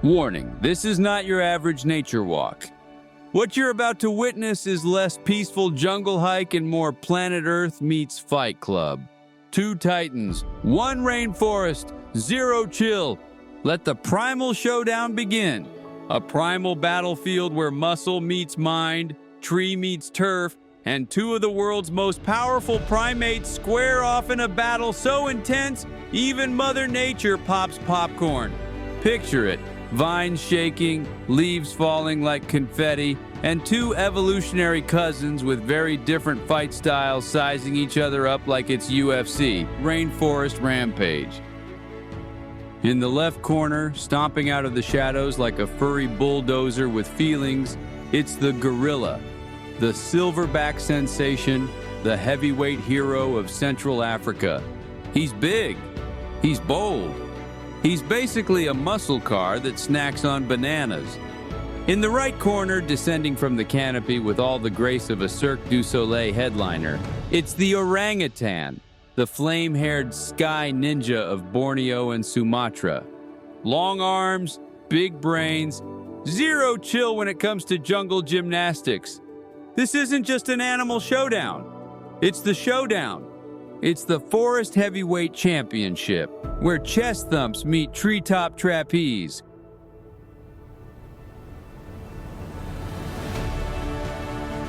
Warning, this is not your average nature walk. What you're about to witness is less peaceful jungle hike and more planet Earth meets Fight Club. 2 titans, 1 rainforest, 0 chill. Let the primal showdown begin. A primal battlefield where muscle meets mind, tree meets turf, and 2 of the world's most powerful primates square off in a battle so intense, even Mother Nature pops popcorn. Picture it, vines shaking, leaves falling like confetti, and 2 evolutionary cousins with very different fight styles sizing each other up like it's UFC, Rainforest Rampage. In the left corner, stomping out of the shadows like a furry bulldozer with feelings, it's the gorilla, the silverback sensation, the heavyweight hero of Central Africa. He's big, he's bold, he's basically a muscle car that snacks on bananas. In the right corner, descending from the canopy with all the grace of a Cirque du Soleil headliner, it's the orangutan, the flame-haired sky ninja of Borneo and Sumatra. Long arms, big brains, 0 chill when it comes to jungle gymnastics. This isn't just an animal showdown. It's the showdown. It's the Forest Heavyweight Championship, where chest thumps meet treetop trapeze.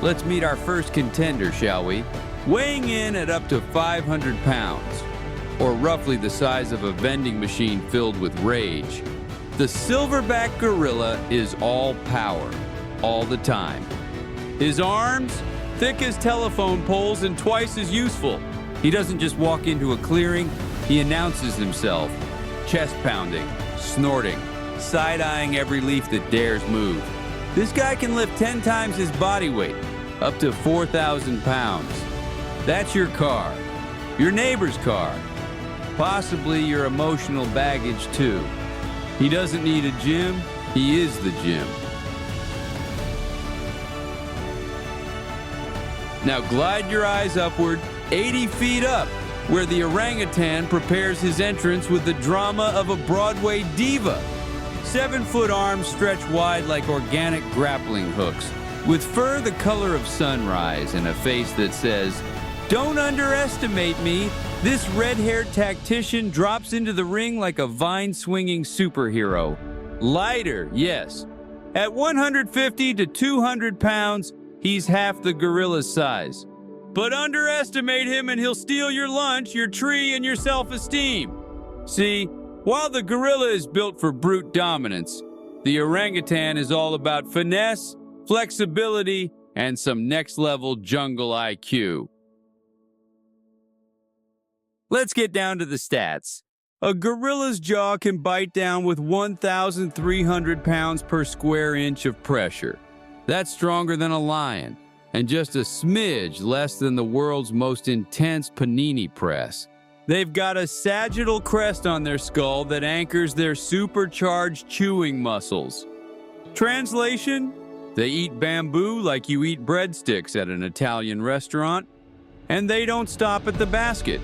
Let's meet our first contender, shall we? Weighing in at up to 500 pounds, or roughly the size of a vending machine filled with rage, the silverback gorilla is all power, all the time. His arms, thick as telephone poles and twice as useful. He doesn't just walk into a clearing, he announces himself, chest pounding, snorting, side-eyeing every leaf that dares move. This guy can lift 10 times his body weight, up to 4,000 pounds. That's your car, your neighbor's car, possibly your emotional baggage too. He doesn't need a gym, he is the gym. Now glide your eyes upward, 80 feet up, where the orangutan prepares his entrance with the drama of a Broadway diva. 7-foot arms stretch wide like organic grappling hooks, with fur the color of sunrise and a face that says, "Don't underestimate me." This red-haired tactician drops into the ring like a vine-swinging superhero. Lighter, yes. At 150 to 200 pounds, he's half the gorilla's size. But underestimate him and he'll steal your lunch, your tree, and your self-esteem. See, while the gorilla is built for brute dominance, the orangutan is all about finesse, flexibility, and some next-level jungle IQ. Let's get down to the stats. A gorilla's jaw can bite down with 1,300 pounds per square inch of pressure. That's stronger than a lion, and just a smidge less than the world's most intense panini press. They've got a sagittal crest on their skull that anchors their supercharged chewing muscles. Translation? They eat bamboo like you eat breadsticks at an Italian restaurant, and they don't stop at the basket.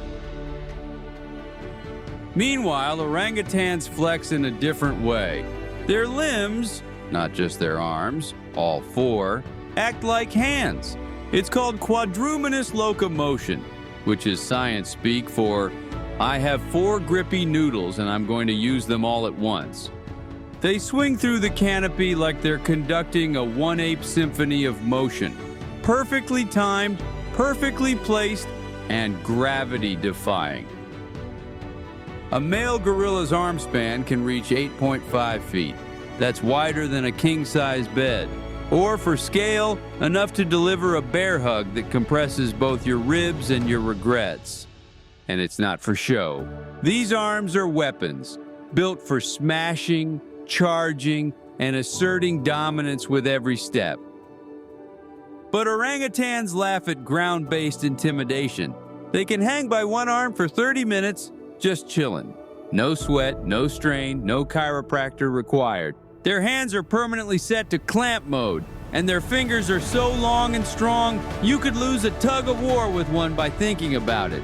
Meanwhile, orangutans flex in a different way. Their limbs, not just their arms, all 4, act like hands. It's called quadrumanous locomotion, which is science speak for, I have 4 grippy noodles and I'm going to use them all at once. They swing through the canopy like they're conducting a one-ape symphony of motion, perfectly timed, perfectly placed, and gravity-defying. A male gorilla's arm span can reach 8.5 feet. That's wider than a king-size bed. Or for scale, enough to deliver a bear hug that compresses both your ribs and your regrets. And it's not for show. These arms are weapons, built for smashing, charging, and asserting dominance with every step. But orangutans laugh at ground-based intimidation. They can hang by one arm for 30 minutes, just chilling. No sweat, no strain, no chiropractor required. Their hands are permanently set to clamp mode, and their fingers are so long and strong, you could lose a tug of war with one by thinking about it.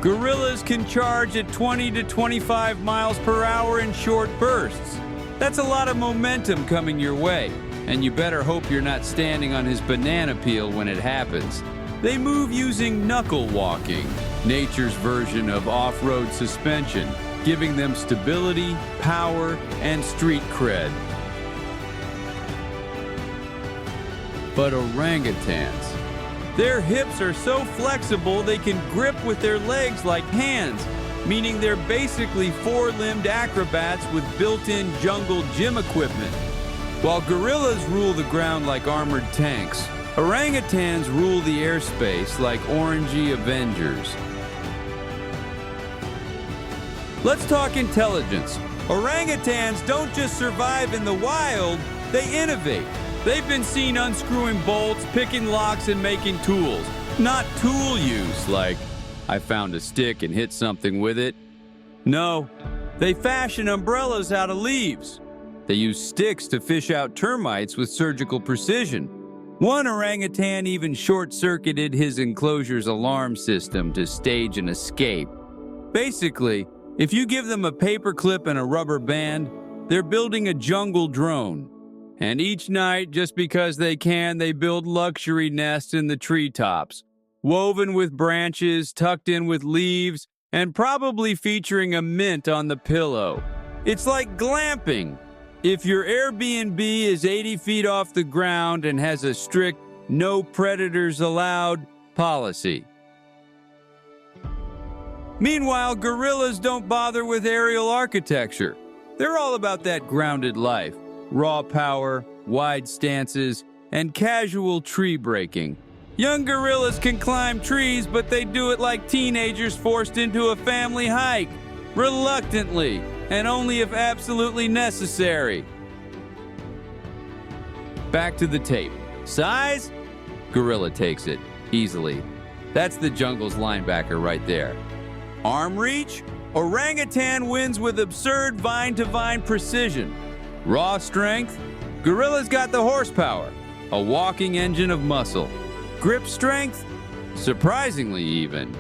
Gorillas can charge at 20 to 25 miles per hour in short bursts. That's a lot of momentum coming your way, and you better hope you're not standing on his banana peel when it happens. They move using knuckle walking, nature's version of off-road suspension, giving them stability, power, and street cred. But orangutans, their hips are so flexible they can grip with their legs like hands, meaning they're basically four-limbed acrobats with built-in jungle gym equipment. While gorillas rule the ground like armored tanks, orangutans rule the airspace like orangey Avengers. Let's talk intelligence. Orangutans don't just survive in the wild, they innovate. They've been seen unscrewing bolts, picking locks, and making tools. Not tool use, like, I found a stick and hit something with it. No, they fashion umbrellas out of leaves. They use sticks to fish out termites with surgical precision. One orangutan even short-circuited his enclosure's alarm system to stage an escape. Basically, if you give them a paperclip and a rubber band, they're building a jungle drone. And each night, just because they can, they build luxury nests in the treetops, woven with branches, tucked in with leaves, and probably featuring a mint on the pillow. It's like glamping. If your Airbnb is 80 feet off the ground and has a strict no predators allowed policy. Meanwhile, gorillas don't bother with aerial architecture. They're all about that grounded life. Raw power, wide stances, and casual tree breaking. Young gorillas can climb trees, but they do it like teenagers forced into a family hike, reluctantly, and only if absolutely necessary. Back to the tape. Size? Gorilla takes it, easily. That's the jungle's linebacker right there. Arm reach? Orangutan wins with absurd vine-to-vine precision. Raw strength? Gorilla's got the horsepower, a walking engine of muscle. Grip strength? Surprisingly even.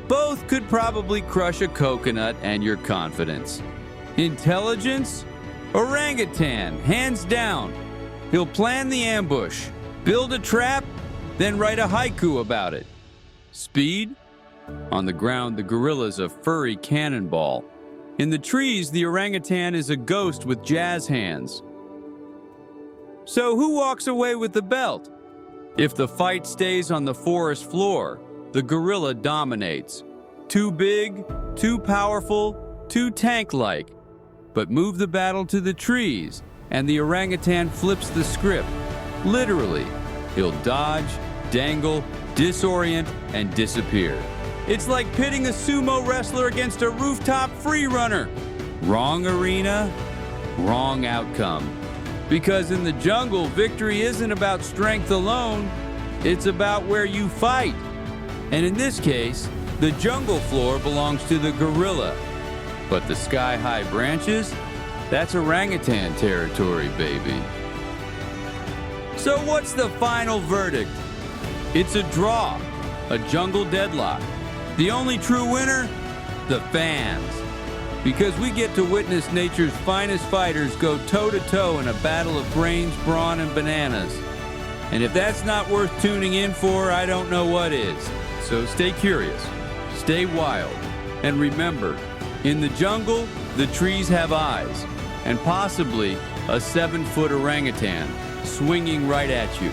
Both could probably crush a coconut and your confidence. Intelligence? Orangutan, hands down. He'll plan the ambush, build a trap, then write a haiku about it. Speed? On the ground, the gorilla's a furry cannonball. In the trees, the orangutan is a ghost with jazz hands. So who walks away with the belt? If the fight stays on the forest floor, the gorilla dominates. Too big, too powerful, too tank-like. But move the battle to the trees, and the orangutan flips the script. Literally, he'll dodge, dangle, disorient, and disappear. It's like pitting a sumo wrestler against a rooftop free runner. Wrong arena, wrong outcome. Because in the jungle, victory isn't about strength alone, it's about where you fight. And in this case, the jungle floor belongs to the gorilla. But the sky-high branches, that's orangutan territory, baby. So what's the final verdict? It's a draw, a jungle deadlock. The only true winner? The fans. Because we get to witness nature's finest fighters go toe-to-toe in a battle of brains, brawn, and bananas. And if that's not worth tuning in for, I don't know what is. So stay curious, stay wild, and remember, in the jungle, the trees have eyes, and possibly a 7-foot orangutan swinging right at you.